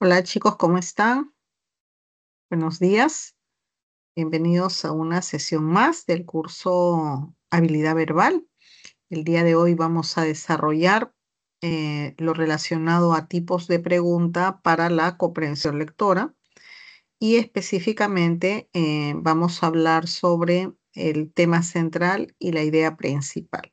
Hola chicos, ¿cómo están? Buenos días. Bienvenidos a una sesión más del curso Habilidad Verbal. El día de hoy vamos a desarrollar lo relacionado a tipos de pregunta para la comprensión lectora y específicamente vamos a hablar sobre el tema central y la idea principal.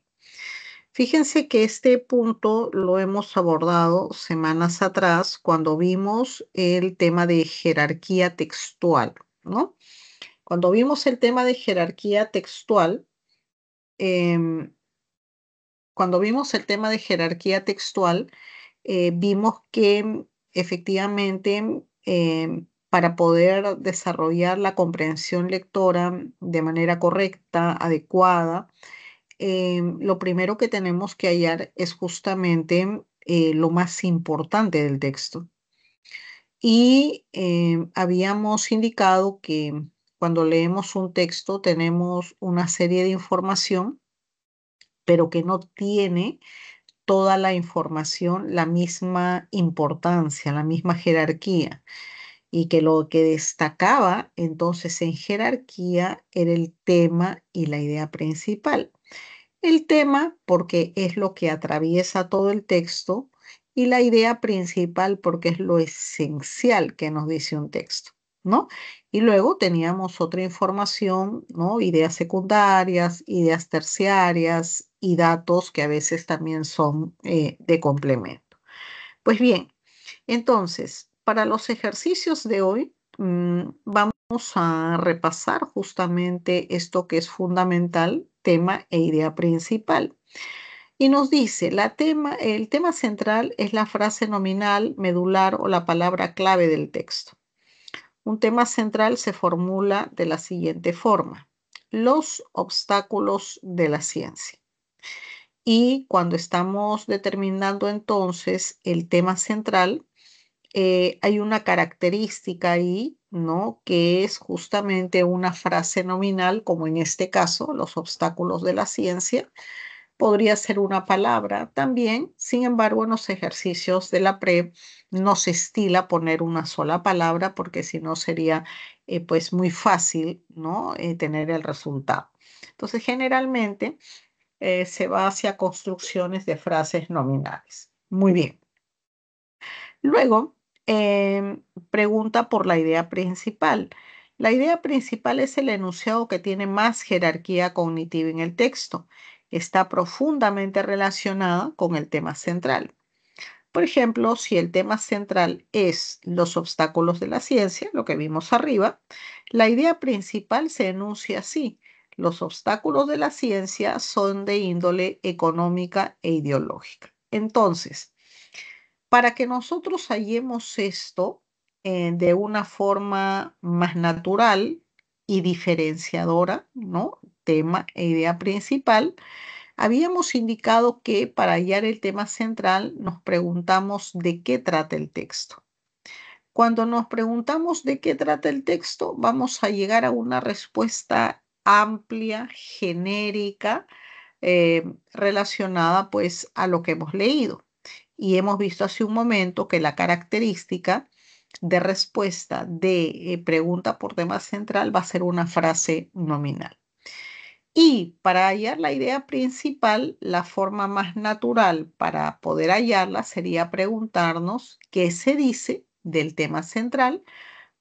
Fíjense que este punto lo hemos abordado semanas atrás cuando vimos el tema de jerarquía textual, ¿no? Cuando vimos el tema de jerarquía textual, em, cuando vimos el tema de jerarquía textual, vimos que efectivamente para poder desarrollar la comprensión lectora de manera correcta, adecuada, lo primero que tenemos que hallar es justamente lo más importante del texto. Y habíamos indicado que cuando leemos un texto tenemos una serie de información, pero que no tiene toda la información la misma importancia, la misma jerarquía. Y que lo que destacaba entonces en jerarquía era el tema y la idea principal. El tema porque es lo que atraviesa todo el texto y la idea principal porque es lo esencial que nos dice un texto, ¿no? Y luego teníamos otra información, ¿no? Ideas secundarias, ideas terciarias y datos que a veces también son de complemento. Pues bien, entonces, para los ejercicios de hoy, vamos a repasar justamente esto que es fundamental, tema e idea principal. Y nos dice, el tema central es la frase nominal, medular o la palabra clave del texto. Un tema central se formula de la siguiente forma: los obstáculos de la ciencia. Y cuando estamos determinando entonces el tema central, hay una característica ahí, ¿no? Que es justamente una frase nominal, como en este caso, los obstáculos de la ciencia. Podría ser una palabra también. Sin embargo, en los ejercicios de la PREP no se estila poner una sola palabra porque si no sería pues muy fácil, ¿no? Tener el resultado. Entonces, generalmente se va hacia construcciones de frases nominales. Muy bien. Luego, pregunta por la idea principal. La idea principal es el enunciado que tiene más jerarquía cognitiva en el texto. Está profundamente relacionada con el tema central. Por ejemplo, si el tema central es los obstáculos de la ciencia, lo que vimos arriba, la idea principal se enuncia así: los obstáculos de la ciencia son de índole económica e ideológica. Entonces, para que nosotros hallemos esto de una forma más natural y diferenciadora, ¿no? Tema e idea principal, habíamos indicado que para hallar el tema central nos preguntamos de qué trata el texto. Cuando nos preguntamos de qué trata el texto, vamos a llegar a una respuesta amplia, genérica, relacionada pues a lo que hemos leído. Y hemos visto hace un momento que la característica de respuesta de pregunta por tema central va a ser una frase nominal. Y para hallar la idea principal, la forma más natural para poder hallarla sería preguntarnos qué se dice del tema central,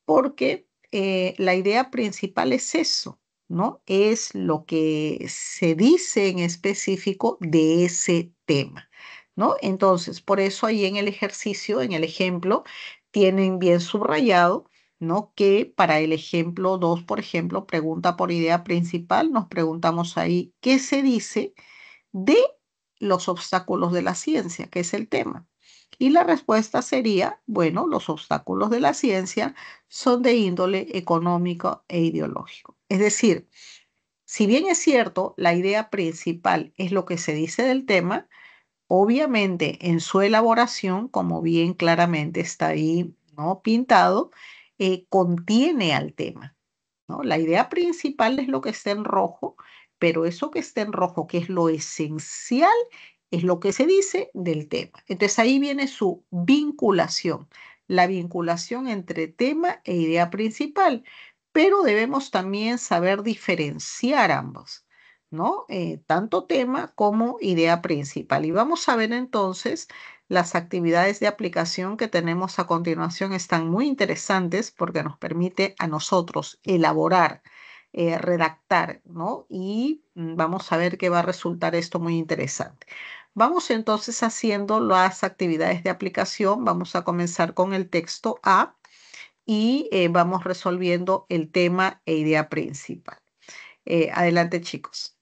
porque la idea principal es eso, ¿no? Es lo que se dice en específico de ese tema, ¿no? Entonces, por eso ahí en el ejercicio, en el ejemplo, tienen bien subrayado, ¿no? Que para el ejemplo 2, por ejemplo, pregunta por idea principal, nos preguntamos ahí qué se dice de los obstáculos de la ciencia, que es el tema. Y la respuesta sería, bueno, los obstáculos de la ciencia son de índole económico e ideológico. Es decir, si bien es cierto, la idea principal es lo que se dice del tema, obviamente en su elaboración, como bien claramente está ahí, ¿no? Pintado, contiene al tema, ¿no? La idea principal es lo que está en rojo, pero eso que está en rojo, que es lo esencial, es lo que se dice del tema. Entonces ahí viene su vinculación. la vinculación entre tema e idea principal, pero debemos también saber diferenciar ambos, ¿no? Tanto tema como idea principal. Y vamos a ver entonces las actividades de aplicación que tenemos a continuación. Están muy interesantes porque nos permite a nosotros elaborar, redactar, ¿no? Y vamos a ver que va a resultar esto muy interesante. Vamos entonces haciendo las actividades de aplicación. Vamos a comenzar con el texto A y vamos resolviendo el tema e idea principal. Adelante, chicos.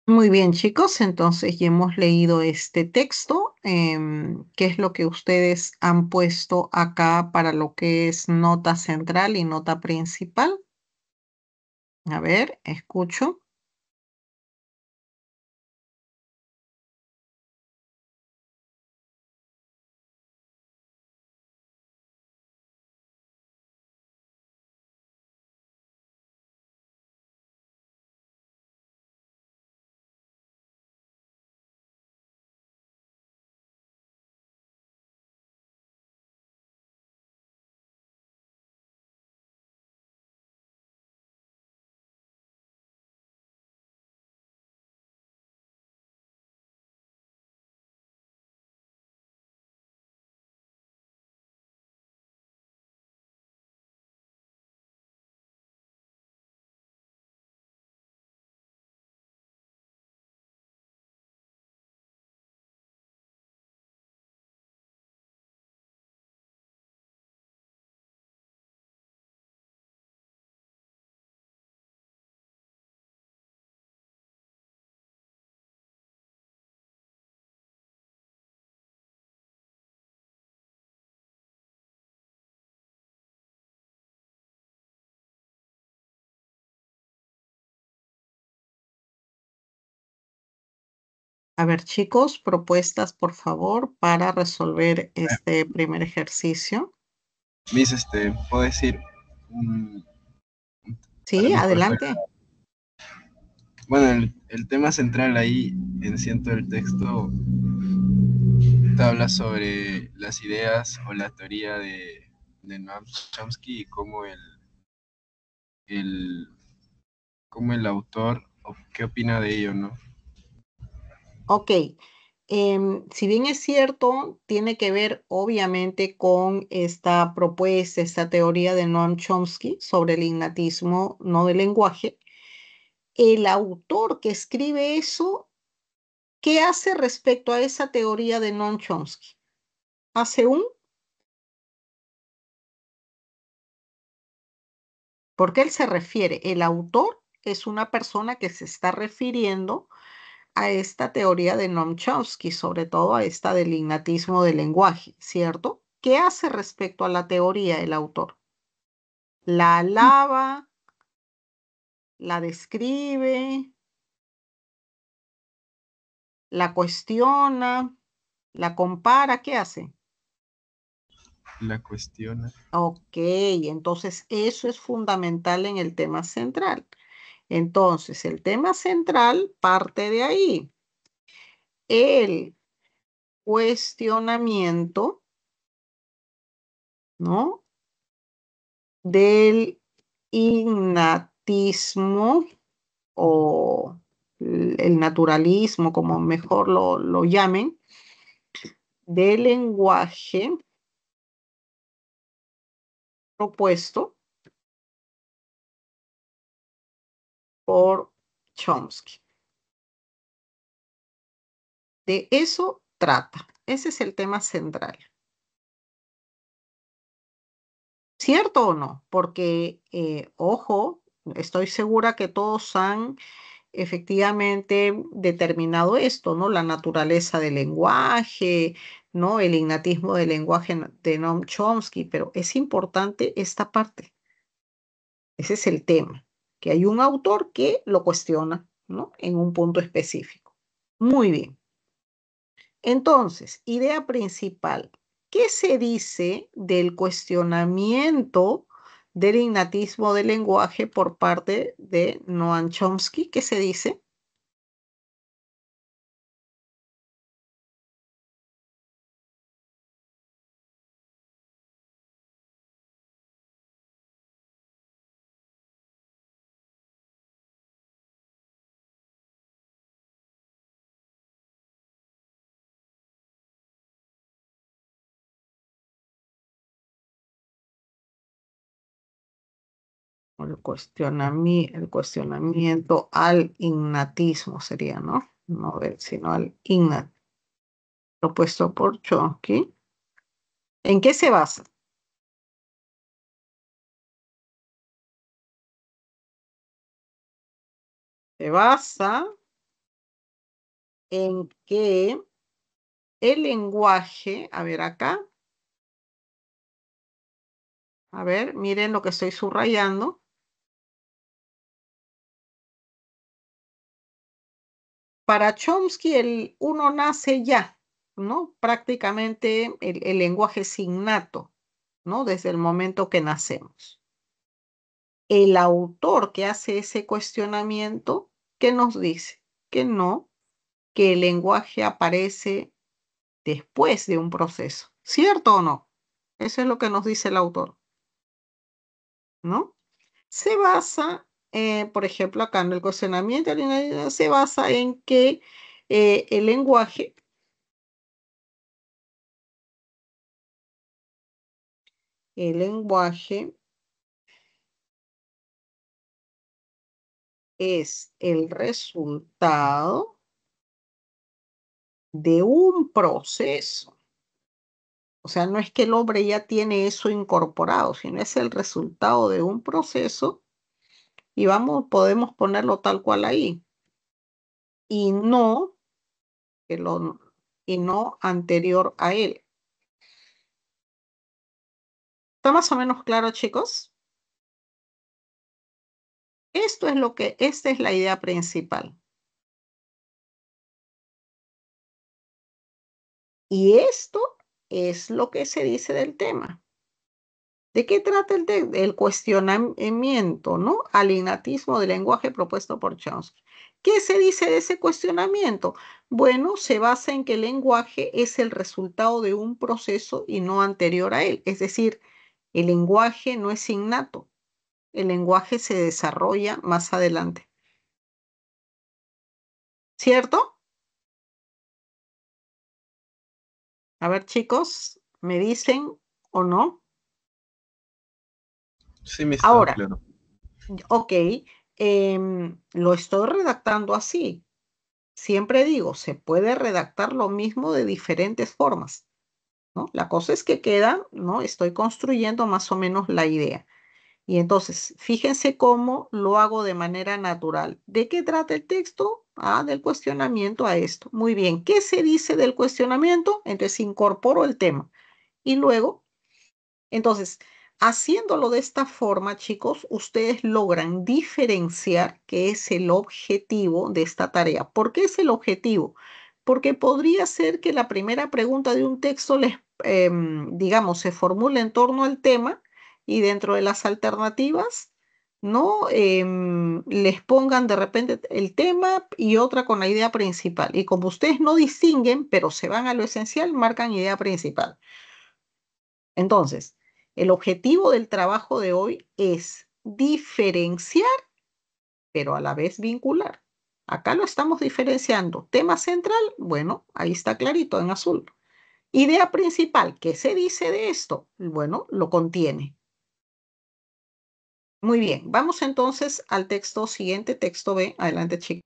Muy bien, chicos, entonces ya hemos leído este texto. ¿Qué es lo que ustedes han puesto acá para lo que es nota central y nota principal? A ver, escucho. A ver, chicos, propuestas, por favor, para resolver este primer ejercicio. Miss, puedo decir, para Sí, mí, por ejemplo, adelante. bueno, el tema central ahí en ciento del texto te habla sobre las ideas o la teoría de Noam Chomsky y el, cómo el autor, o qué opina de ello, ¿no? Ok. Si bien es cierto, tiene que ver obviamente con esta propuesta, esta teoría de Noam Chomsky sobre el innatismo no del lenguaje. El autor que escribe eso, ¿qué hace respecto a esa teoría de Noam Chomsky? Hace porque él se refiere, el autor es una persona que se está refiriendo a esta teoría de Noam Chomsky, sobre todo a esta del innatismo del lenguaje, ¿cierto? ¿Qué hace respecto a la teoría el autor? La alaba, la describe, la cuestiona, la compara, ¿qué hace? La cuestiona. Ok, entonces eso es fundamental en el tema central. Entonces, el tema central parte de ahí. El cuestionamiento, ¿no? Del innatismo o el naturalismo, como mejor lo llamen, del lenguaje propuesto por Chomsky. De eso trata. Ese es el tema central. ¿Cierto o no? Porque, ojo, estoy segura que todos han efectivamente determinado esto, ¿no? La naturaleza del lenguaje, ¿no? El innatismo del lenguaje de Noam Chomsky, pero es importante esta parte. Ese es el tema, que hay un autor que lo cuestiona, ¿no? En un punto específico. Muy bien. Entonces, idea principal. ¿Qué se dice del cuestionamiento del innatismo del lenguaje por parte de Noam Chomsky? ¿Qué se dice? El cuestionamiento al innatismo sería, ¿no? No ver, sino al innat, propuesto por Chomsky. ¿En qué se basa? Se basa en que el lenguaje, a ver acá, a ver, miren lo que estoy subrayando. Para Chomsky, el uno nace ya, ¿no? Prácticamente el lenguaje es innato, ¿no? Desde el momento que nacemos. El autor que hace ese cuestionamiento, ¿qué nos dice? Que no, que el lenguaje aparece después de un proceso, ¿cierto o no? Eso es lo que nos dice el autor, ¿no? Se basa, por ejemplo, acá en el cuestionamiento, se basa en que el lenguaje es el resultado de un proceso. O sea, no es que el hombre ya tiene eso incorporado, sino es el resultado de un proceso y podemos ponerlo tal cual ahí y no, que lo, y no anterior a él. ¿Está más o menos claro, chicos? Esta es la idea principal. Y esto es lo que se dice del tema. ¿De qué trata el cuestionamiento, ¿no? Al innatismo del lenguaje propuesto por Chomsky? ¿Qué se dice de ese cuestionamiento? Bueno, se basa en que el lenguaje es el resultado de un proceso y no anterior a él. Es decir, el lenguaje no es innato, el lenguaje se desarrolla más adelante. ¿Cierto? A ver, chicos, ¿me dicen o no? Sí, me está Ahora, claro. ok, lo estoy redactando así. Siempre digo, se puede redactar lo mismo de diferentes formas, ¿no? La cosa es que queda, ¿no? Estoy construyendo más o menos la idea. Y entonces, fíjense cómo lo hago de manera natural. ¿De qué trata el texto? Ah, del cuestionamiento a esto. Muy bien, ¿qué se dice del cuestionamiento? Entonces, incorporo el tema. Y luego entonces, haciéndolo de esta forma, chicos, ustedes logran diferenciar qué es el objetivo de esta tarea. ¿Por qué es el objetivo? Porque podría ser que la primera pregunta de un texto digamos, se formule en torno al tema y dentro de las alternativas, ¿no? Les pongan de repente el tema y otra con la idea principal. Y como ustedes no distinguen, pero se van a lo esencial, marcan idea principal. Entonces, el objetivo del trabajo de hoy es diferenciar, pero a la vez vincular. Acá lo estamos diferenciando. Tema central, bueno, ahí está clarito en azul. Idea principal, ¿qué se dice de esto? Bueno, lo contiene. Muy bien, vamos entonces al texto siguiente, texto B. Adelante, chicos.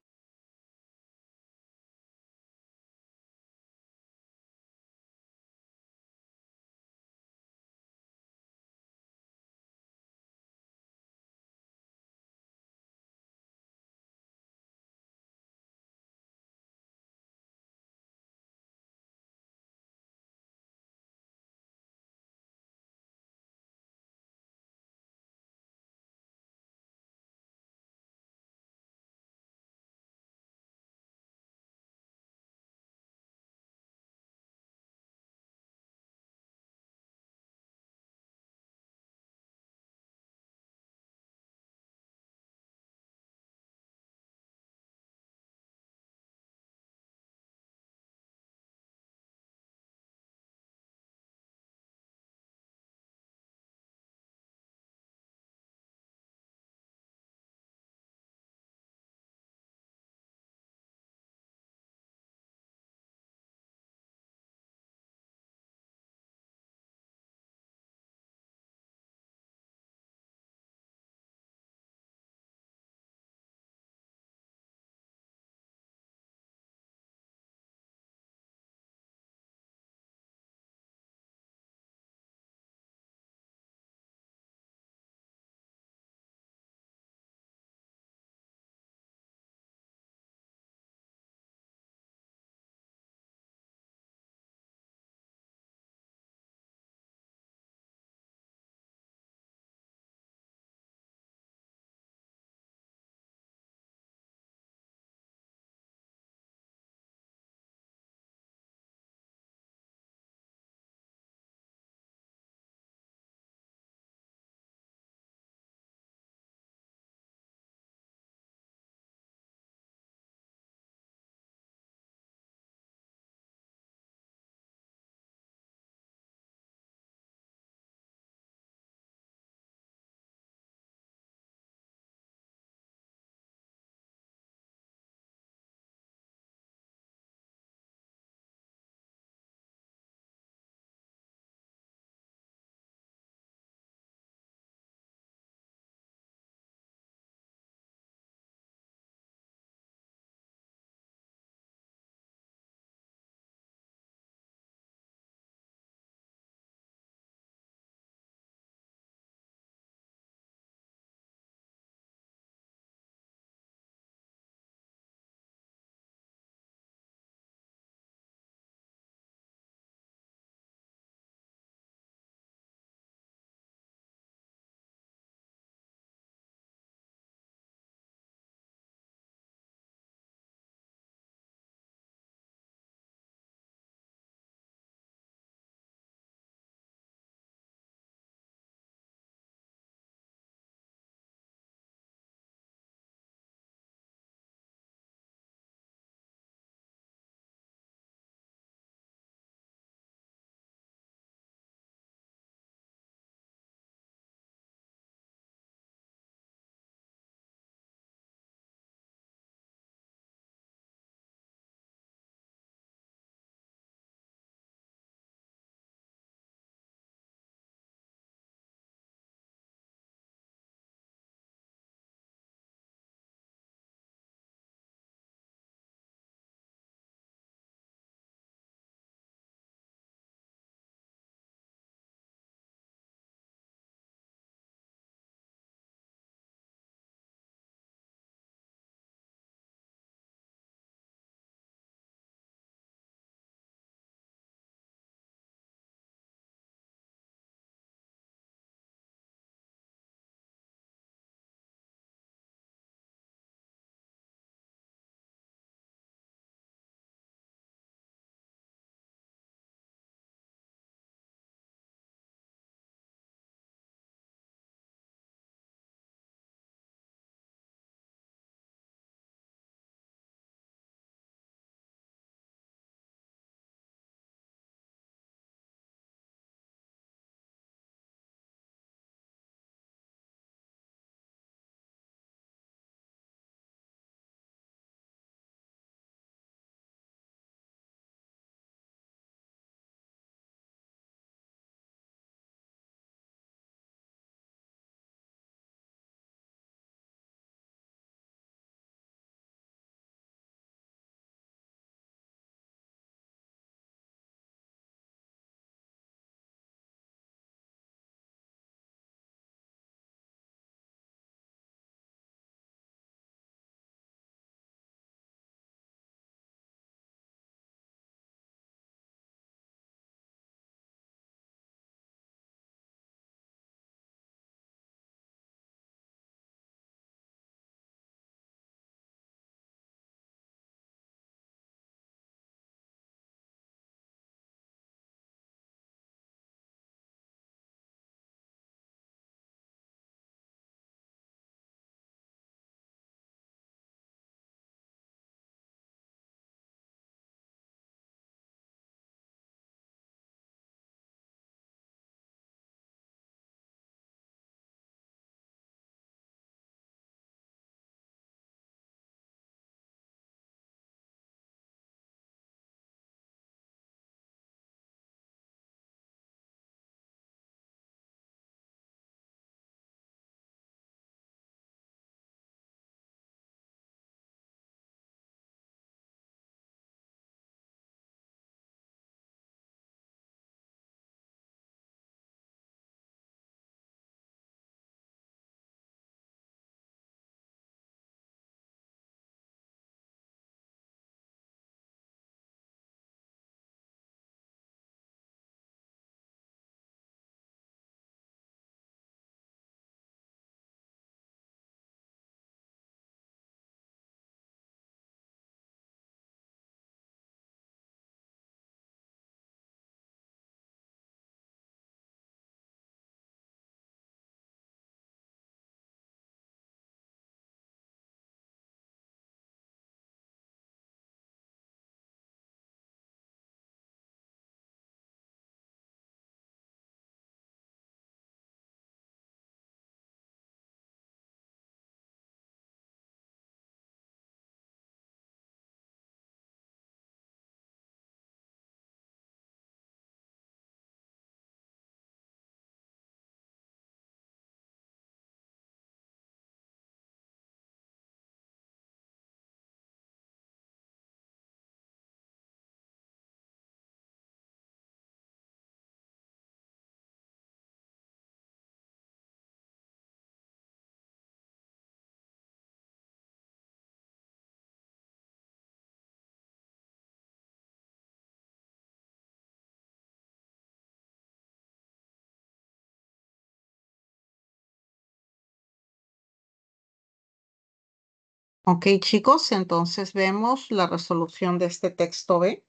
Ok, chicos, entonces vemos la resolución de este texto B.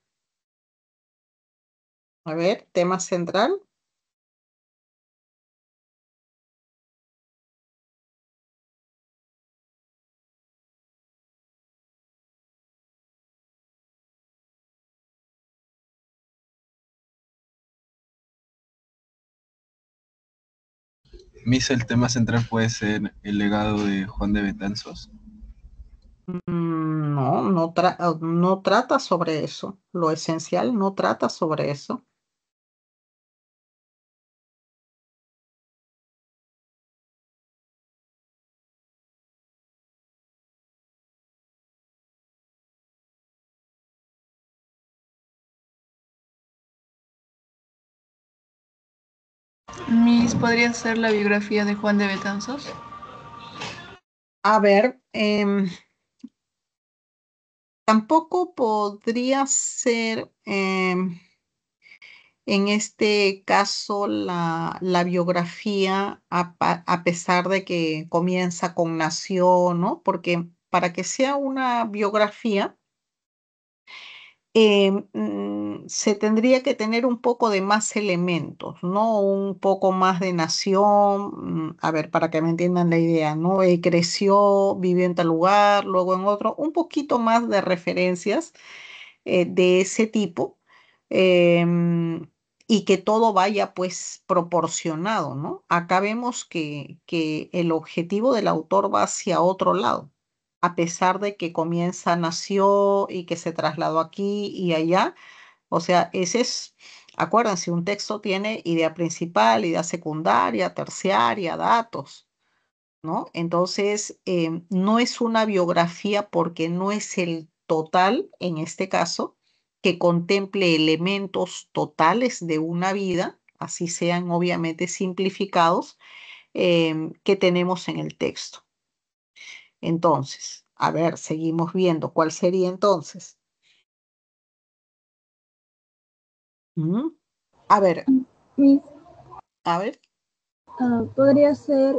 A ver, tema central. Misa, el tema central puede ser el legado de Juan de Betanzos. No, no trata sobre eso. Lo esencial no trata sobre eso. Miss, ¿podría ser la biografía de Juan de Betanzos? A ver, tampoco podría ser en este caso la biografía, a pesar de que comienza con nació, ¿no? Porque para que sea una biografía, se tendría que tener un poco de más elementos, ¿no? Un poco más de nación, a ver, para que me entiendan la idea, ¿no? Creció, vivió en tal lugar, luego en otro, un poquito más de referencias de ese tipo, em, y que todo vaya pues proporcionado, ¿no? Acá vemos que el objetivo del autor va hacia otro lado, a pesar de que comienza, nació y que se trasladó aquí y allá. O sea, ese es, acuérdense, un texto tiene idea principal, idea secundaria, terciaria, datos. ¿No? Entonces, no es una biografía porque no es el total, en este caso, que contemple elementos totales de una vida, así sean obviamente simplificados, que tenemos en el texto. Entonces, a ver, seguimos viendo. ¿Cuál sería entonces? ¿Mm? A ver, Miss, a ver. podría ser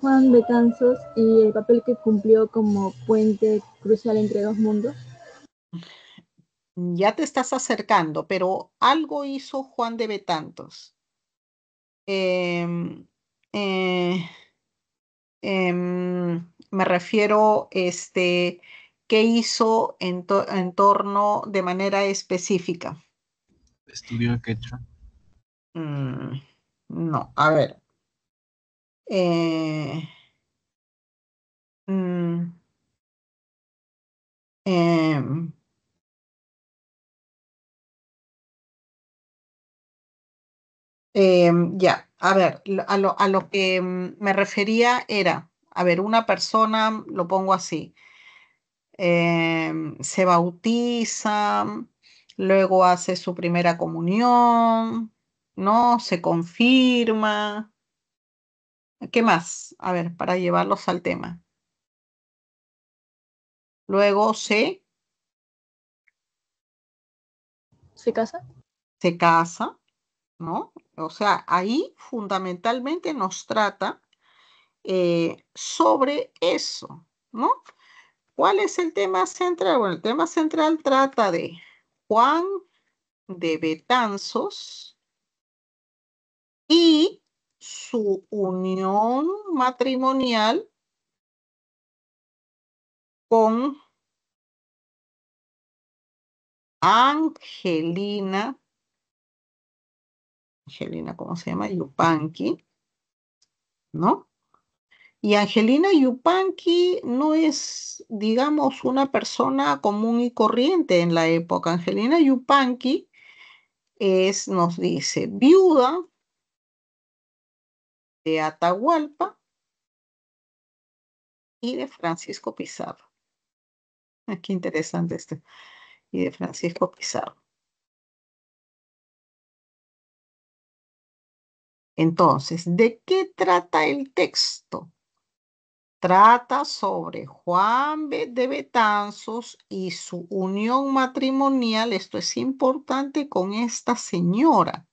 Juan Betanzos y el papel que cumplió como puente crucial entre dos mundos. Ya te estás acercando, pero algo hizo Juan de Betantos. Em, eh, me refiero, ¿qué hizo en torno de manera específica? Estudió quechua. Mm, no, a ver. eh, mm, em, ya, a ver, a lo que me refería era, a ver, una persona, lo pongo así, se bautiza, luego hace su primera comunión, ¿no? Se confirma. ¿Qué más? A ver, para llevarlos al tema. Luego ¿Se casa? se casa, ¿no? O sea, ahí fundamentalmente nos trata sobre eso, ¿no? ¿Cuál es el tema central? Bueno, el tema central trata de Juan de Betanzos y su unión matrimonial con Angelina, Angelina, ¿cómo se llama? Yupanqui, ¿no? Y Angelina Yupanqui no es, digamos, una persona común y corriente en la época. Angelina Yupanqui es, nos dice, viuda de Atahualpa y de Francisco Pizarro. Qué interesante este. Y de Francisco Pizarro. Entonces, ¿de qué trata el texto? Trata sobre Juan de Betanzos y su unión matrimonial, esto es importante, con esta señora,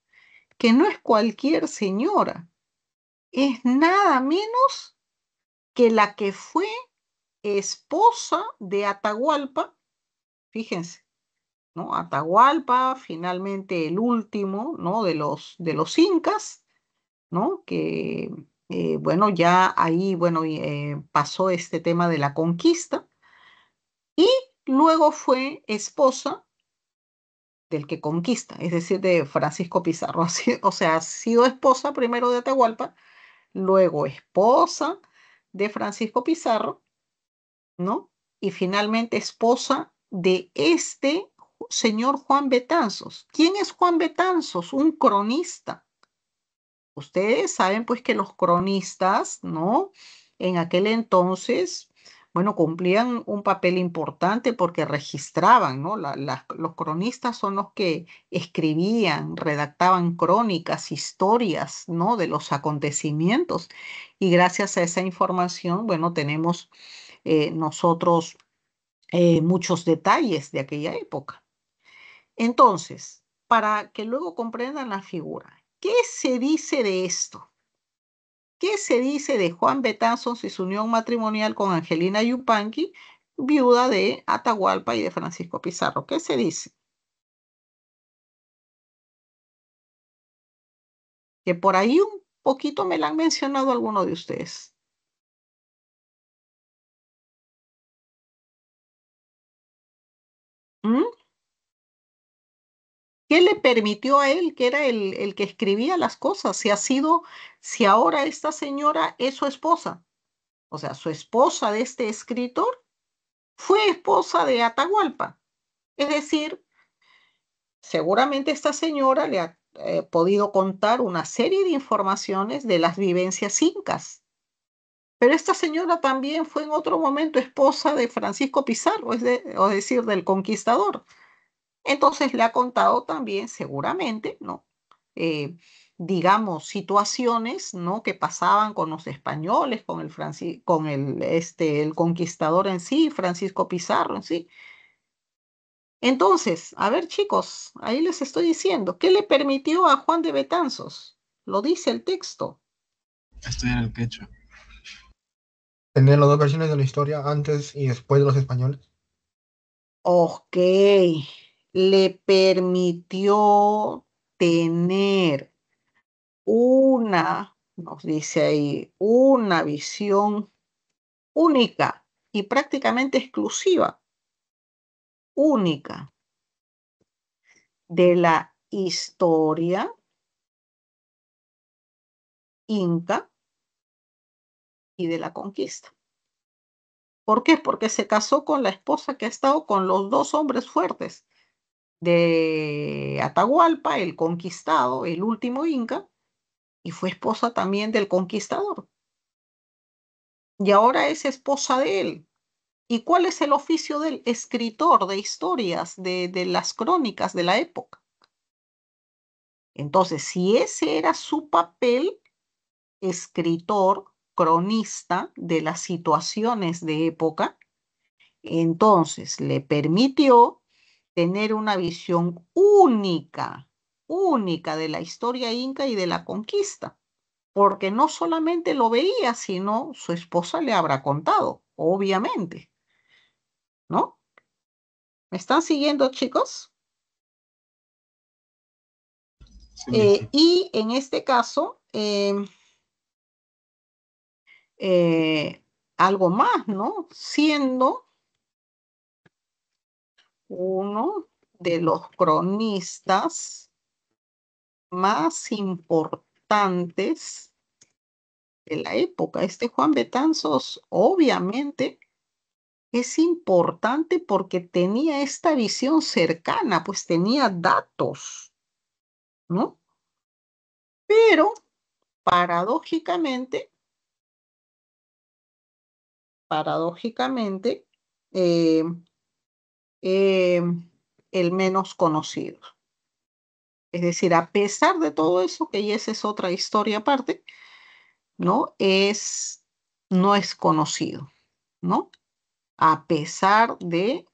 que no es cualquier señora, es nada menos que la que fue esposa de Atahualpa, fíjense, ¿no? Atahualpa, finalmente el último, ¿no? de los incas, ¿no? Que, bueno, ya ahí, bueno, pasó este tema de la conquista y luego fue esposa del que conquista, es decir, de Francisco Pizarro. O sea, ha sido esposa primero de Atahualpa, luego esposa de Francisco Pizarro, ¿no? Y finalmente esposa de este señor Juan Betanzos. ¿Quién es Juan Betanzos? Un cronista. Ustedes saben pues que los cronistas, ¿no? En aquel entonces, bueno, cumplían un papel importante porque registraban, ¿no? Los cronistas son los que escribían, redactaban crónicas, historias, ¿no? De los acontecimientos. Y gracias a esa información, bueno, tenemos nosotros muchos detalles de aquella época. Entonces, para que luego comprendan la figura, ¿qué se dice de esto? ¿Qué se dice de Juan Betanzos y su unión matrimonial con Angelina Yupanqui, viuda de Atahualpa y de Francisco Pizarro? ¿Qué se dice? Que por ahí un poquito me la han mencionado algunos de ustedes. ¿Mm? ¿Qué le permitió a él, que era el que escribía las cosas, si ahora esta señora es su esposa? O sea, su esposa de este escritor fue esposa de Atahualpa. Es decir, seguramente esta señora le ha podido contar una serie de informaciones de las vivencias incas. Pero esta señora también fue en otro momento esposa de Francisco Pizarro, es decir, del conquistador. Entonces le ha contado también, seguramente, ¿no? Eh, digamos, situaciones, ¿no? Que pasaban con los españoles, con el conquistador en sí, Francisco Pizarro en sí. Entonces, a ver, chicos, ahí les estoy diciendo, ¿qué le permitió a Juan de Betanzos? Lo dice el texto. Estudiar el quechua. Tener las dos versiones de la historia antes y después de los españoles. Ok, le permitió tener nos dice ahí, una visión única y prácticamente exclusiva, única de la historia inca y de la conquista. ¿Por qué? Porque se casó con la esposa que ha estado con los dos hombres fuertes de Atahualpa, el conquistado, el último inca, y fue esposa también del conquistador. Y ahora es esposa de él. ¿Y cuál es el oficio del escritor de historias, de las crónicas de la época? Entonces, si ese era su papel, escritor, cronista de las situaciones de época, entonces le permitió tener una visión única, única de la historia inca y de la conquista, porque no solamente lo veía, sino su esposa le habrá contado, obviamente, ¿no? ¿Me están siguiendo, chicos? Sí. Y en este caso, algo más, ¿no? Siendo uno de los cronistas más importantes de la época. Este Juan Betanzos, obviamente, es importante porque tenía esta visión cercana, pues tenía datos, ¿no? Pero paradójicamente, paradójicamente, eh, eh, el menos conocido. Es decir, a pesar de todo eso, que ya esa es otra historia aparte, ¿no? No es conocido, ¿no? A pesar de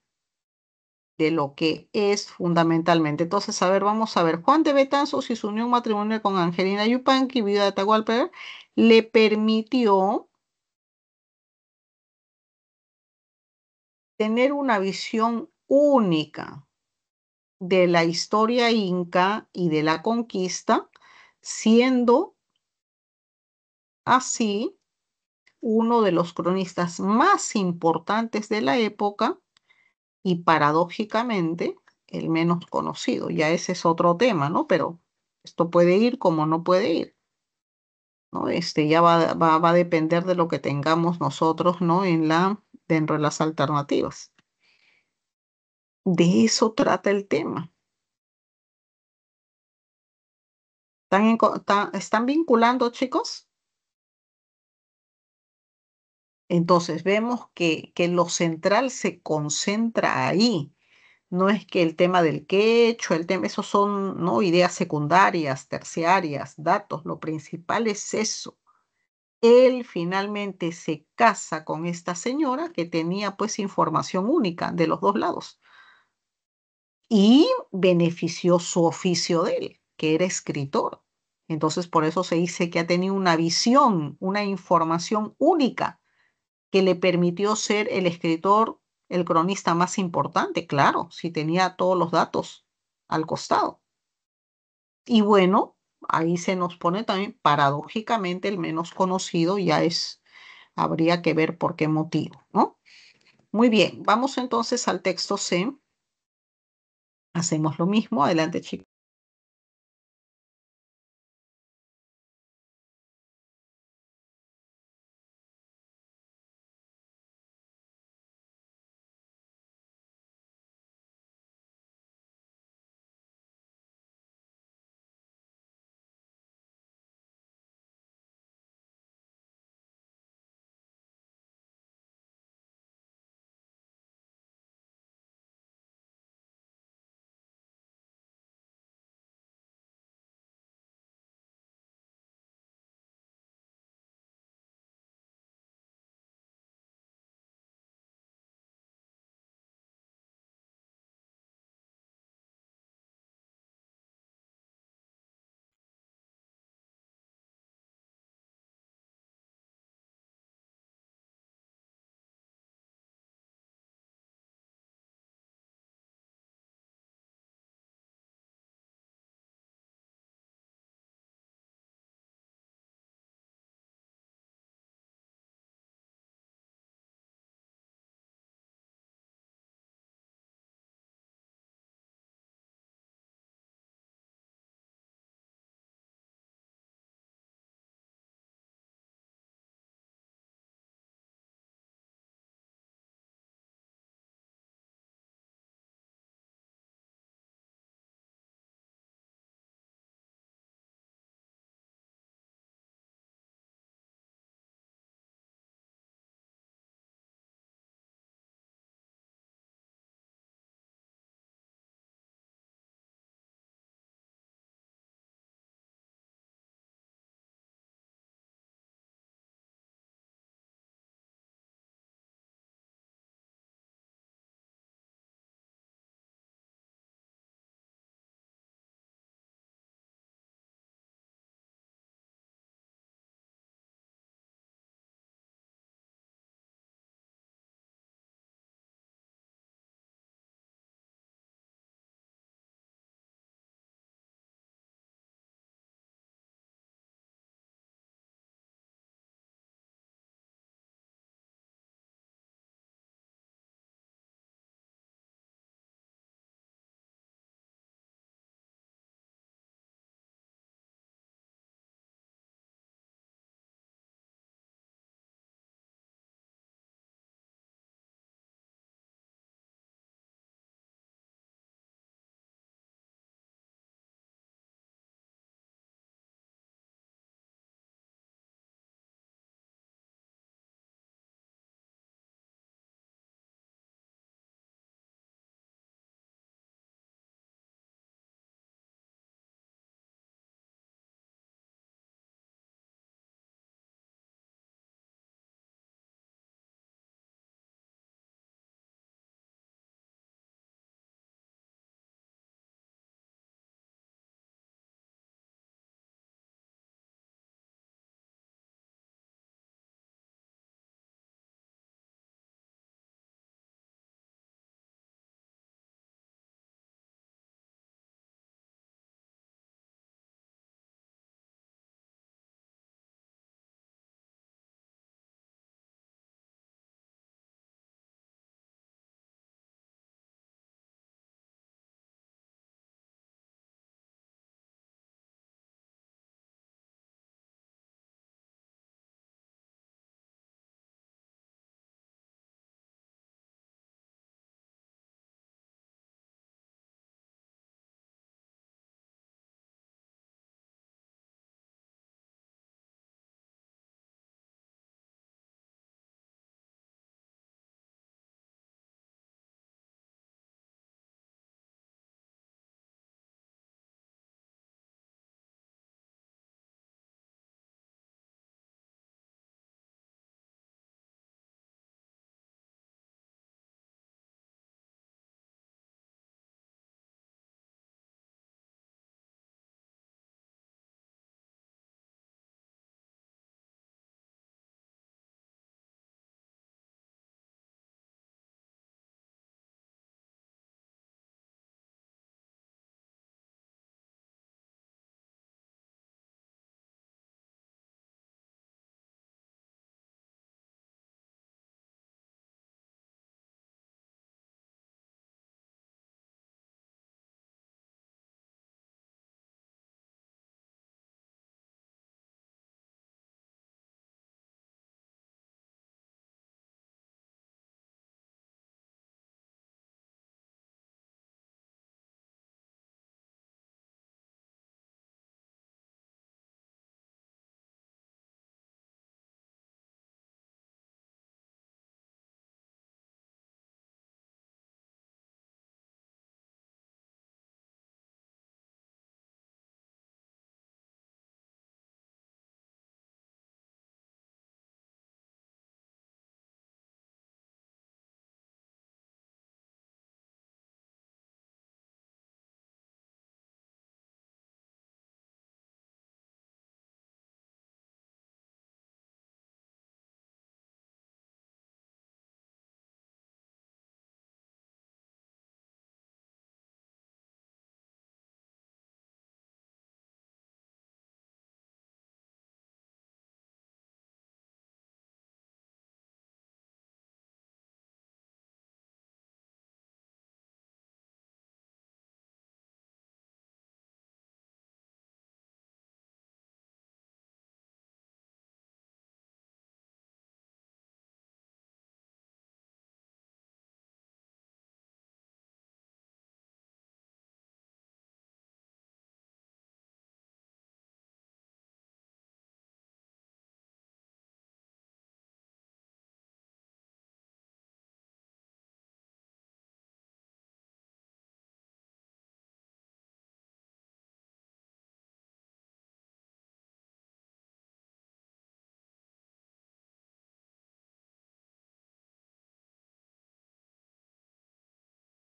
lo que es fundamentalmente. Entonces, a ver, vamos a ver. Juan de Betanzos y su unión matrimonial con Angelina Yupanqui, viuda de Atahualpa, le permitió tener una visión única de la historia inca y de la conquista, siendo así uno de los cronistas más importantes de la época y paradójicamente el menos conocido. Ya ese es otro tema, ¿no? Pero esto puede ir como no puede ir, ¿no? Ya va a depender de lo que tengamos nosotros, ¿no? Dentro de las alternativas. De eso trata el tema. ¿Están vinculando, chicos? Entonces vemos que lo central se concentra ahí. No es que el tema del quechua, esos son, ¿no? Ideas secundarias, terciarias, datos. Lo principal es eso. Él finalmente se casa con esta señora que tenía pues información única de los dos lados y benefició su oficio de él, que era escritor. Entonces por eso se dice que ha tenido una visión, una información única que le permitió ser el escritor, el cronista más importante, claro, si tenía todos los datos al costado. Y bueno, ahí se nos pone también, paradójicamente, el menos conocido habría que ver por qué motivo, ¿no? Muy bien, vamos entonces al texto C. Hacemos lo mismo. Adelante, chicos.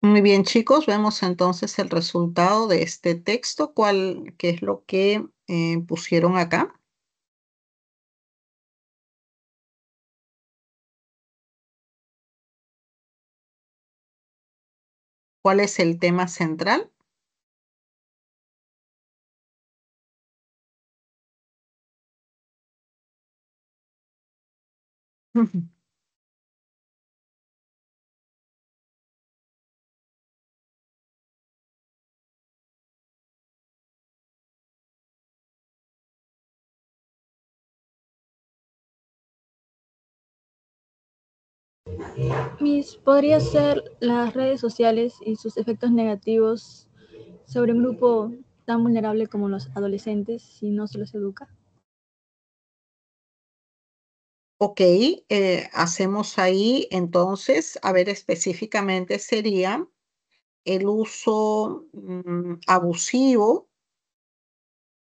Muy bien, chicos, vemos entonces el resultado de este texto. ¿Qué es lo que pusieron acá? ¿Cuál es el tema central? Miss, podría ser las redes sociales y sus efectos negativos sobre un grupo tan vulnerable como los adolescentes si no se los educa. Ok, hacemos ahí entonces, a ver, específicamente sería el uso abusivo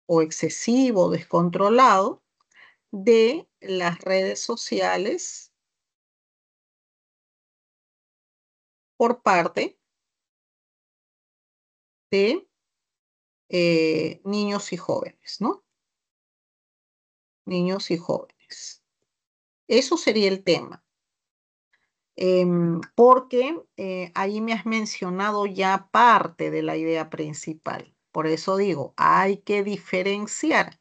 o excesivo, descontrolado de las redes sociales por parte de niños y jóvenes, ¿no? Niños y jóvenes. Eso sería el tema. Porque ahí me has mencionado ya parte de la idea principal. Por eso digo, hay que diferenciar.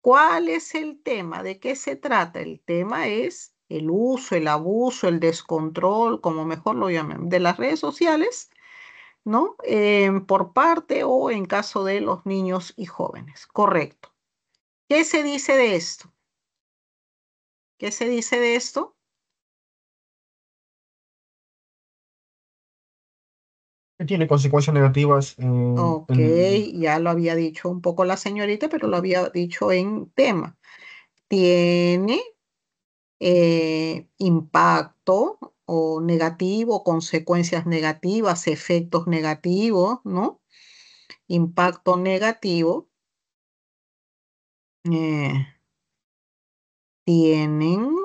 ¿Cuál es el tema? ¿De qué se trata? El tema es el uso, el abuso, el descontrol, como mejor lo llamen, de las redes sociales, ¿no? Por parte o en caso de los niños y jóvenes. Correcto. ¿Qué se dice de esto? ¿Qué se dice de esto? Que tiene consecuencias negativas Ok, ya lo había dicho un poco la señorita, pero lo había dicho en tema. Tiene impacto o negativo, consecuencias negativas, efectos negativos, ¿no? Impacto negativo. eh, Tienen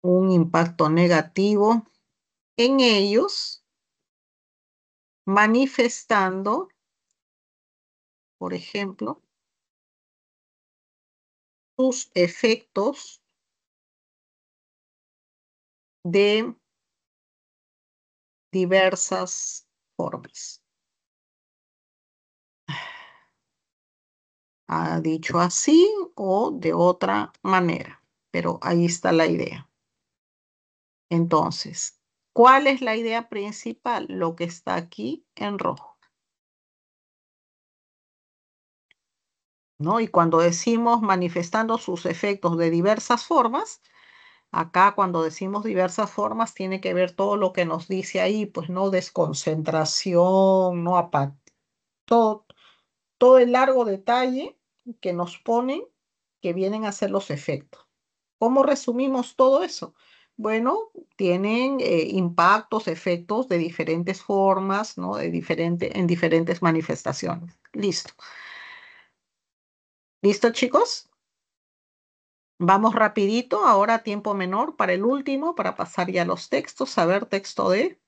un impacto negativo en ellos, manifestando, por ejemplo, sus efectos de diversas formas. Ha dicho así o de otra manera, pero ahí está la idea. Entonces, ¿cuál es la idea principal? Lo que está aquí en rojo, ¿no? Y cuando decimos manifestando sus efectos de diversas formas, acá cuando decimos diversas formas tiene que ver todo lo que nos dice ahí, pues no desconcentración, no apatía, todo el largo detalle que nos ponen que vienen a ser los efectos. ¿Cómo resumimos todo eso? Bueno, tienen impactos, efectos de diferentes formas, ¿no? En diferentes manifestaciones. Listo. ¿Listo, chicos? Vamos rapidito, ahora a tiempo menor para el último, para pasar ya a los textos. A ver, texto de...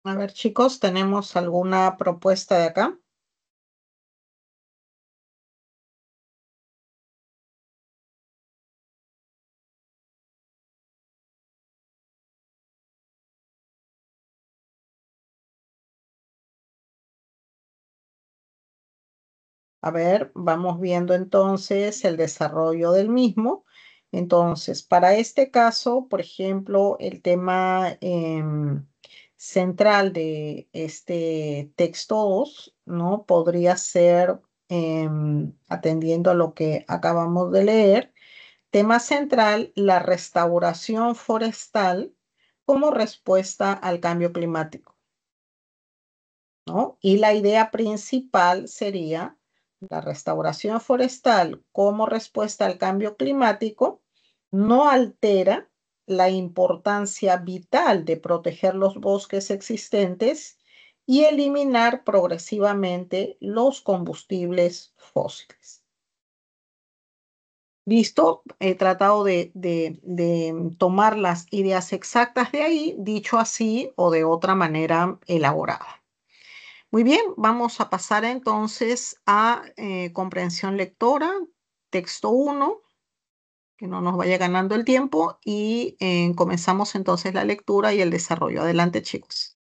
A ver, chicos, ¿tenemos alguna propuesta de acá? A ver, vamos viendo entonces el desarrollo del mismo. Entonces, para este caso, por ejemplo, el tema central de este texto 2, ¿no? Podría ser, atendiendo a lo que acabamos de leer, tema central, la restauración forestal como respuesta al cambio climático, ¿no? Y la idea principal sería la restauración forestal como respuesta al cambio climático no altera la importancia vital de proteger los bosques existentes y eliminar progresivamente los combustibles fósiles. ¿Listo? He tratado de tomar las ideas exactas de ahí, dicho así o de otra manera elaborada. Muy bien, vamos a pasar entonces a comprensión lectora, texto 1, que no nos vaya ganando el tiempo, y comenzamos entonces la lectura y el desarrollo. Adelante, chicos.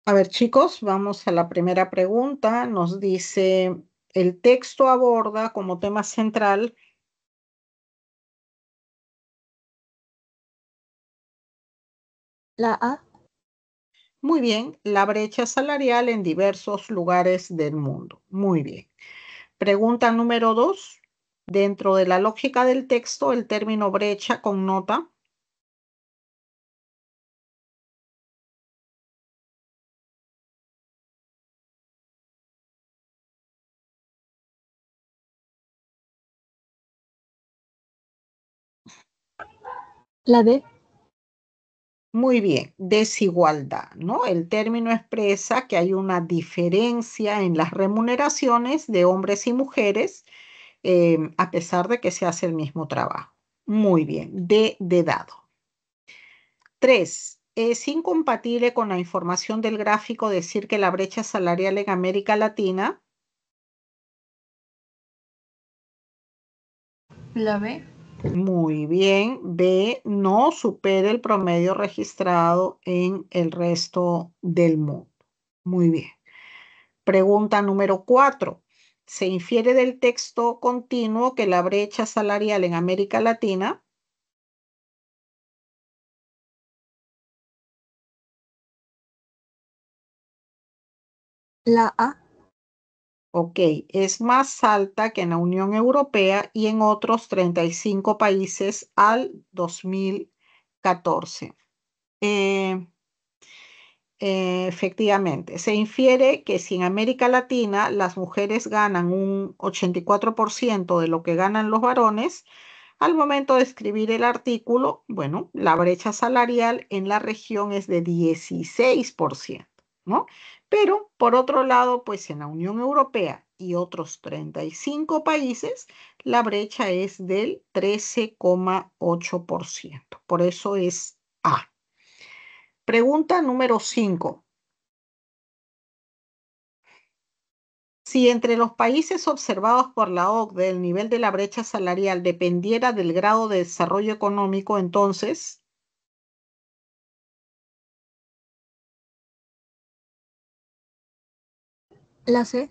A ver, chicos, vamos a la primera pregunta. Nos dice, el texto aborda como tema central La A. muy bien, la brecha salarial en diversos lugares del mundo. Muy bien. Pregunta número 2. Dentro de la lógica del texto, el término brecha connota. La D. Muy bien, desigualdad, ¿no? El término expresa que hay una diferencia en las remuneraciones de hombres y mujeres a pesar de que se hace el mismo trabajo. Muy bien, de dado. 3. Es incompatible con la información del gráfico decir que la brecha salarial en América Latina. La B. Muy bien, B no supera el promedio registrado en el resto del mundo. Muy bien. Pregunta número 4. Se infiere del texto continuo que la brecha salarial en América Latina. La A. Ok, es más alta que en la Unión Europea y en otros 35 países al 2014. Eh, Efectivamente, se infiere que si en América Latina las mujeres ganan un 84% de lo que ganan los varones, al momento de escribir el artículo, bueno, la brecha salarial en la región es de 16%, ¿no? Pero, por otro lado, pues en la Unión Europea y otros 35 países, la brecha es del 13,8%. Por eso es A. Pregunta número 5. Si entre los países observados por la OCDE el nivel de la brecha salarial dependiera del grado de desarrollo económico, entonces, La C.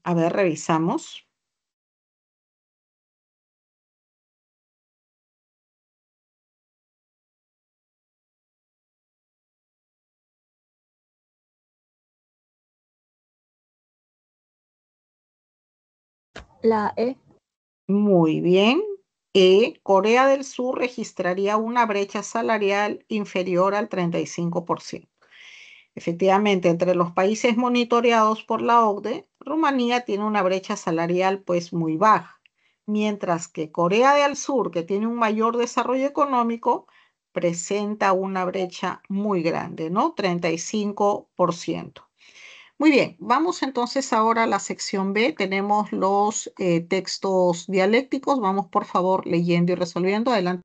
a ver, revisamos. La E. Muy bien. Corea del Sur registraría una brecha salarial inferior al 35%. Efectivamente, entre los países monitoreados por la OCDE, Rumanía tiene una brecha salarial pues muy baja, mientras que Corea del Sur, que tiene un mayor desarrollo económico, presenta una brecha muy grande, ¿no? 35%. Muy bien, vamos entonces ahora a la sección B. Tenemos los textos dialécticos. Vamos por favor leyendo y resolviendo. Adelante.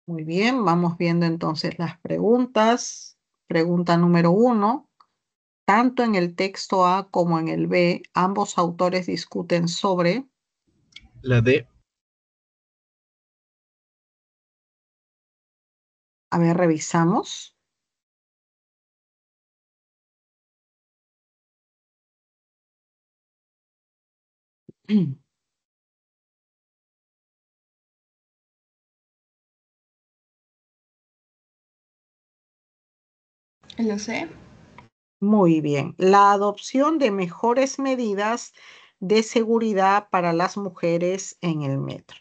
Muy bien, vamos viendo entonces las preguntas. Pregunta número 1. Tanto en el texto A como en el B, ambos autores discuten sobre. La D. A ver, revisamos. ¿La C? Muy bien. La adopción de mejores medidas de seguridad para las mujeres en el metro.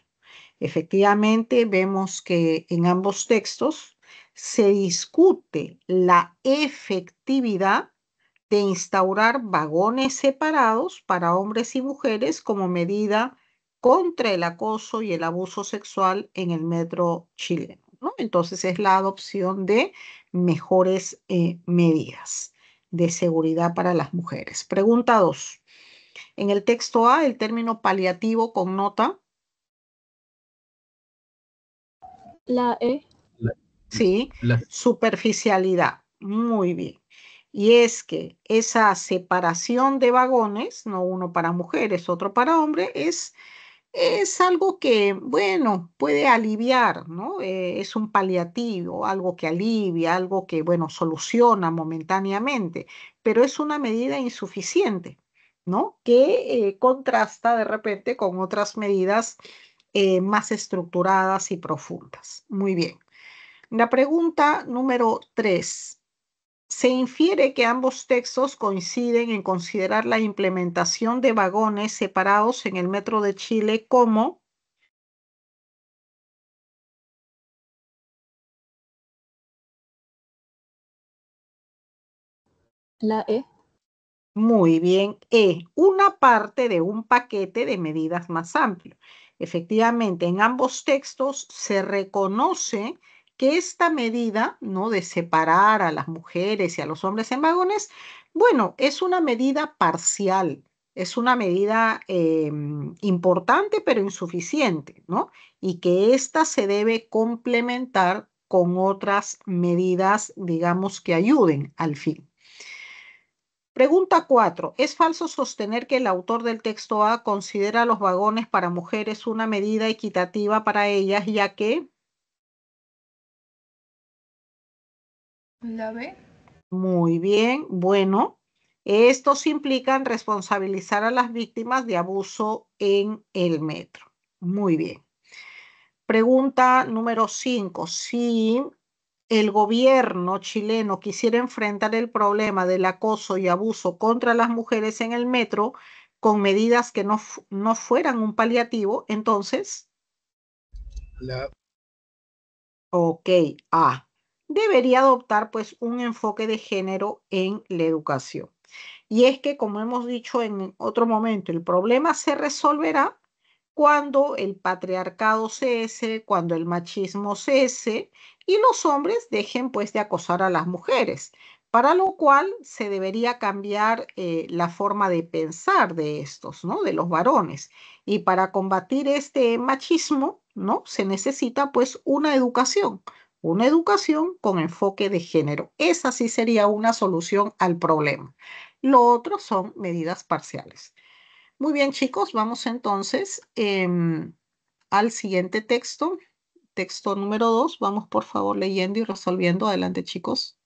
Efectivamente, vemos que en ambos textos se discute la efectividad de instaurar vagones separados para hombres y mujeres como medida contra el acoso y el abuso sexual en el metro chileno, ¿no? Entonces es la adopción de mejores medidas de seguridad para las mujeres. Pregunta 2. En el texto A, el término paliativo connota. La E. La, Sí, la- superficialidad. Muy bien. Y es que esa separación de vagones, no uno para mujeres, otro para hombres, es algo que, bueno, puede aliviar, ¿no? Es un paliativo, algo que alivia, algo que, bueno, soluciona momentáneamente, pero es una medida insuficiente, ¿no? Que contrasta de repente con otras medidas más estructuradas y profundas. Muy bien. La pregunta número 3. Se infiere que ambos textos coinciden en considerar la implementación de vagones separados en el Metro de Chile como. La E. Muy bien, una parte de un paquete de medidas más amplio. Efectivamente, en ambos textos se reconoce que esta medida, ¿no? De separar a las mujeres y a los hombres en vagones, bueno, es una medida parcial, es una medida importante pero insuficiente, ¿no? Y que ésta se debe complementar con otras medidas, digamos, que ayuden al fin. Pregunta 4. ¿Es falso sostener que el autor del texto A considera los vagones para mujeres una medida equitativa para ellas, ya que? ¿La B? Muy bien, bueno, estos implican responsabilizar a las víctimas de abuso en el metro. Muy bien. Pregunta número 5. Si el gobierno chileno quisiera enfrentar el problema del acoso y abuso contra las mujeres en el metro con medidas que no fueran un paliativo, entonces, la- ok, A, debería adoptar pues un enfoque de género en la educación. Y es que, como hemos dicho en otro momento, el problema se resolverá cuando el patriarcado cese, cuando el machismo cese y los hombres dejen pues de acosar a las mujeres, para lo cual se debería cambiar la forma de pensar de estos, ¿no? De los varones. Y para combatir este machismo, ¿no? Se necesita pues una educación con enfoque de género. Esa sí sería una solución al problema. Lo otro son medidas parciales. Muy bien, chicos, vamos entonces al siguiente texto. Texto número 2. Vamos por favor leyendo y resolviendo. Adelante, chicos.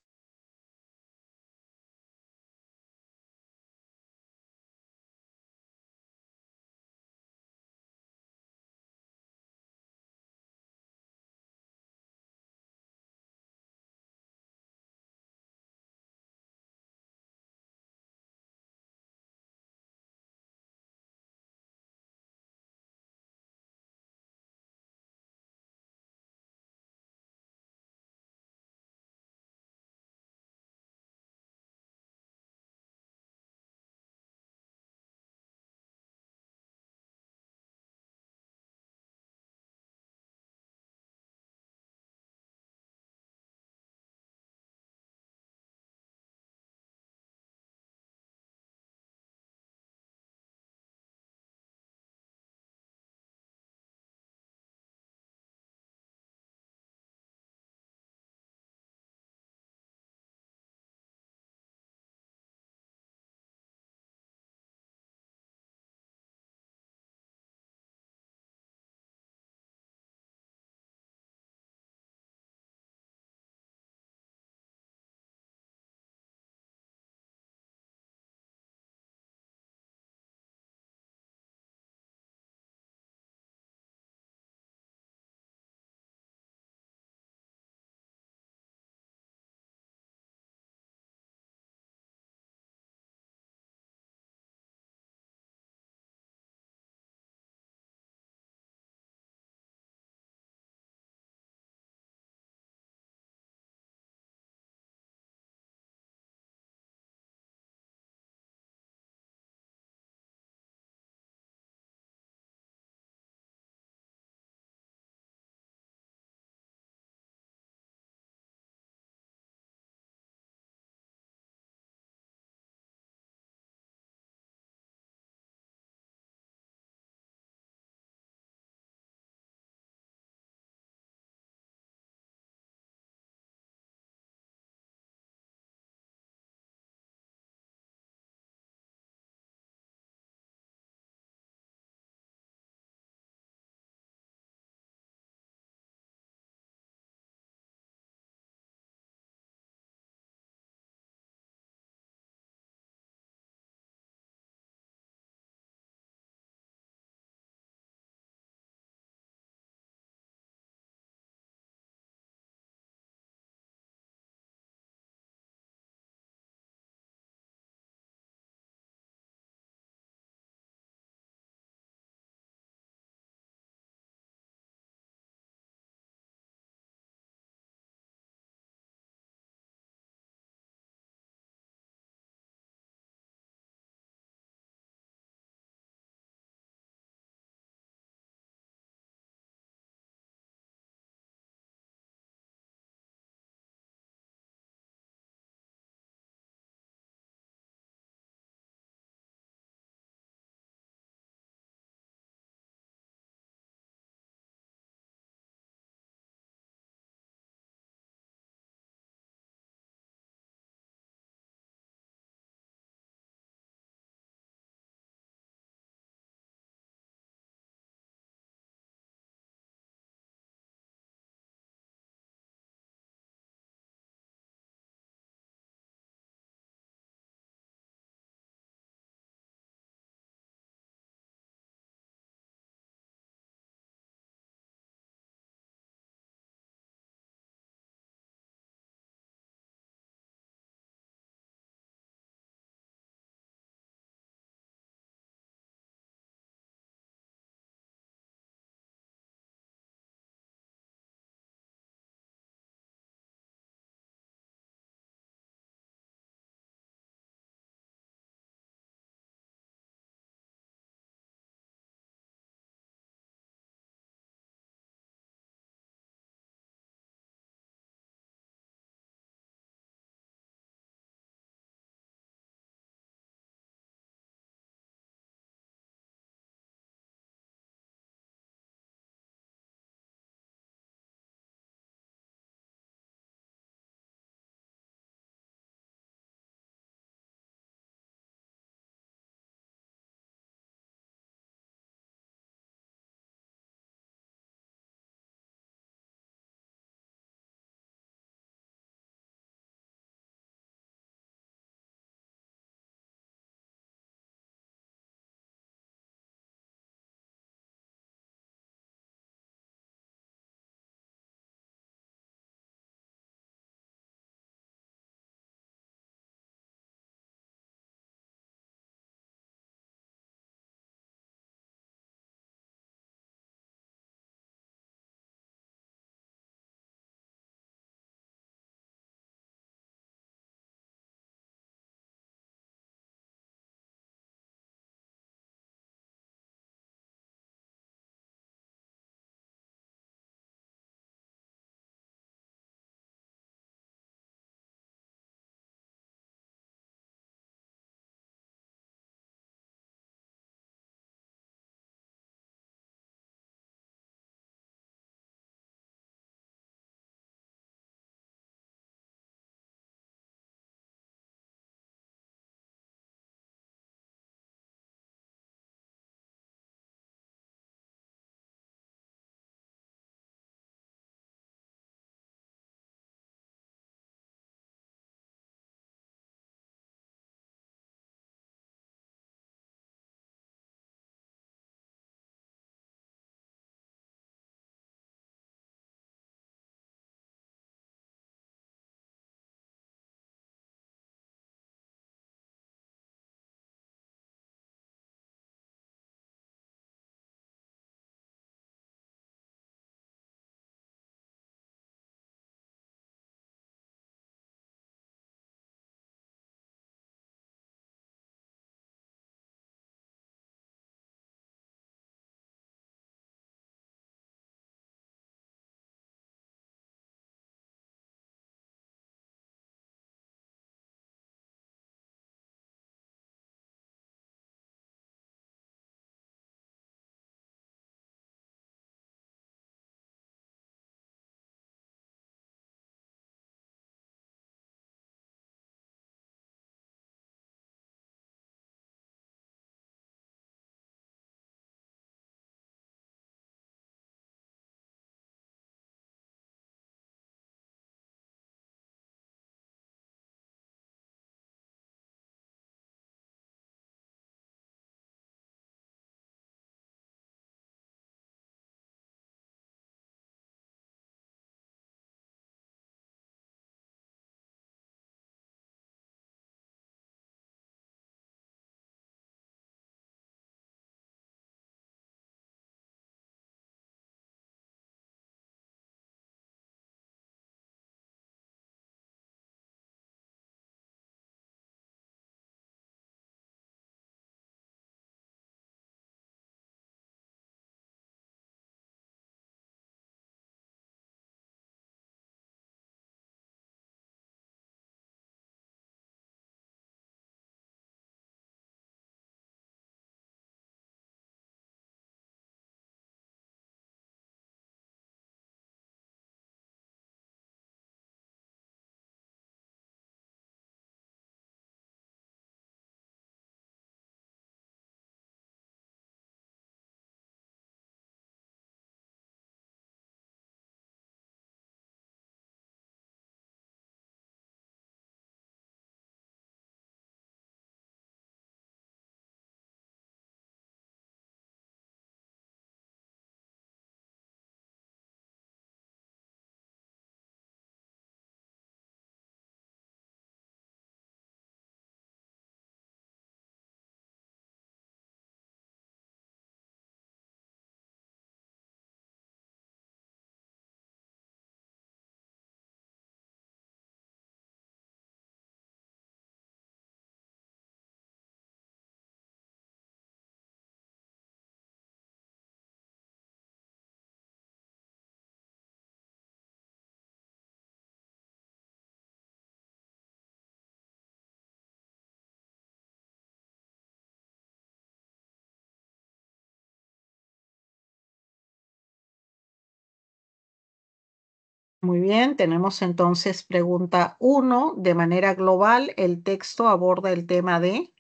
Muy bien, tenemos entonces pregunta 1. De manera global, el texto aborda el tema de...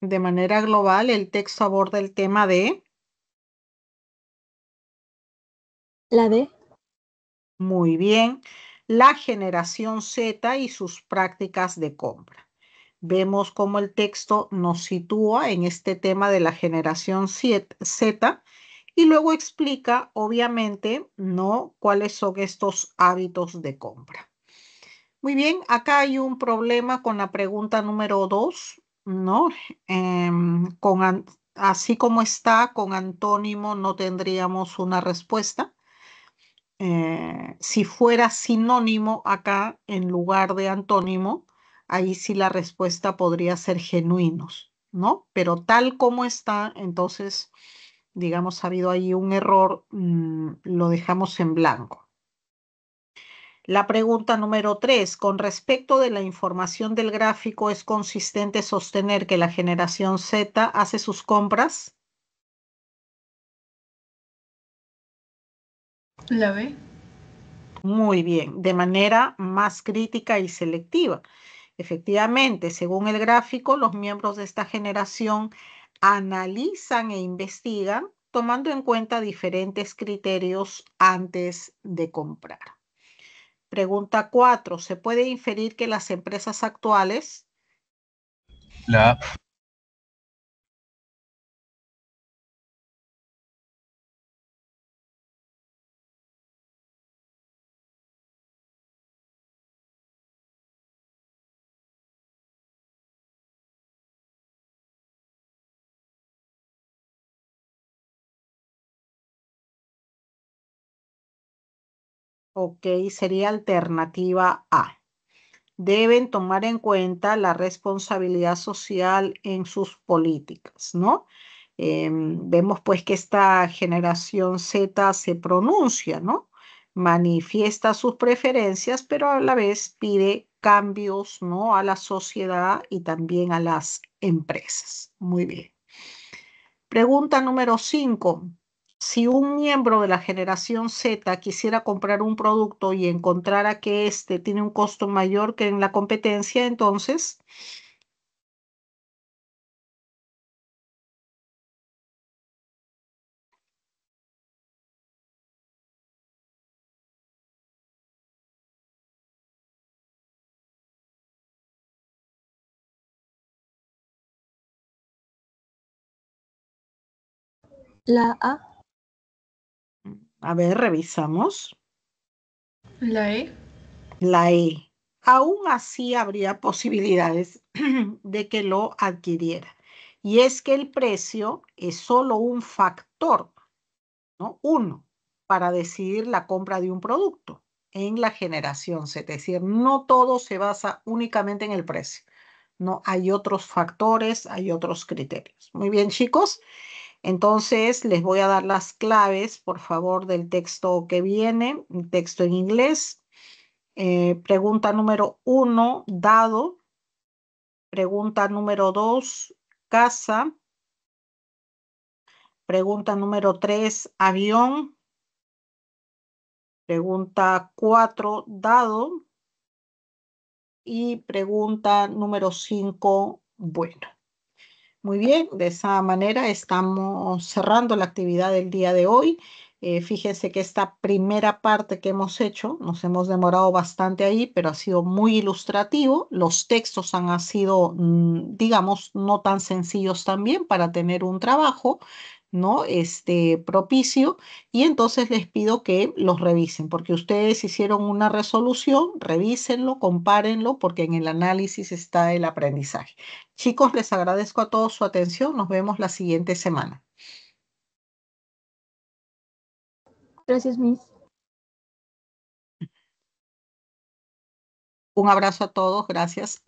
De manera global, el texto aborda el tema de... La D. Muy bien, la generación Z y sus prácticas de compra. Vemos cómo el texto nos sitúa en este tema de la generación Z y luego explica, obviamente, ¿no?, cuáles son estos hábitos de compra. Muy bien, acá hay un problema con la pregunta número 2, ¿no? Así como está con antónimo, no tendríamos una respuesta. Si fuera sinónimo acá en lugar de antónimo, ahí sí la respuesta podría ser genuinos, ¿no? Pero tal como está, entonces, digamos, ha habido ahí un error, lo dejamos en blanco. La pregunta número 3. Con respecto de la información del gráfico, ¿es consistente sostener que la generación Z hace sus compras? La B. Muy bien, de manera más crítica y selectiva. Efectivamente, según el gráfico, los miembros de esta generación analizan e investigan tomando en cuenta diferentes criterios antes de comprar. Pregunta 4. ¿Se puede inferir que las empresas actuales... La A. Ok, sería alternativa A. Deben tomar en cuenta la responsabilidad social en sus políticas, ¿no? Vemos pues que esta generación Z se pronuncia, ¿no? Manifiesta sus preferencias, pero a la vez pide cambios, ¿no?, a la sociedad y también a las empresas. Muy bien. Pregunta número 5. Si un miembro de la generación Z quisiera comprar un producto y encontrara que éste tiene un costo mayor que en la competencia, entonces... La A. A ver, revisamos. La E. La E. Aún así habría posibilidades de que lo adquiriera. Y es que el precio es solo un factor, ¿no? Uno, para decidir la compra de un producto en la generación Z. Es decir, no todo se basa únicamente en el precio. No, hay otros factores, hay otros criterios. Muy bien, chicos. Entonces, les voy a dar las claves, por favor, del texto que viene, un texto en inglés. Pregunta número 1, dado. Pregunta número 2, casa. Pregunta número 3, avión. Pregunta 4, dado. Y pregunta número 5, bueno. Muy bien, de esa manera estamos cerrando la actividad del día de hoy. Fíjense que esta primera parte que hemos hecho, nos hemos demorado bastante ahí, pero ha sido muy ilustrativo. Los textos sido, digamos, no tan sencillos también para tener un trabajo, ¿no? Propicio, y entonces les pido que los revisen, porque ustedes hicieron una resolución, revísenlo, compárenlo, porque en el análisis está el aprendizaje. Chicos, les agradezco a todos su atención. Nos vemos la siguiente semana. Gracias, Miss. Un abrazo a todos. Gracias.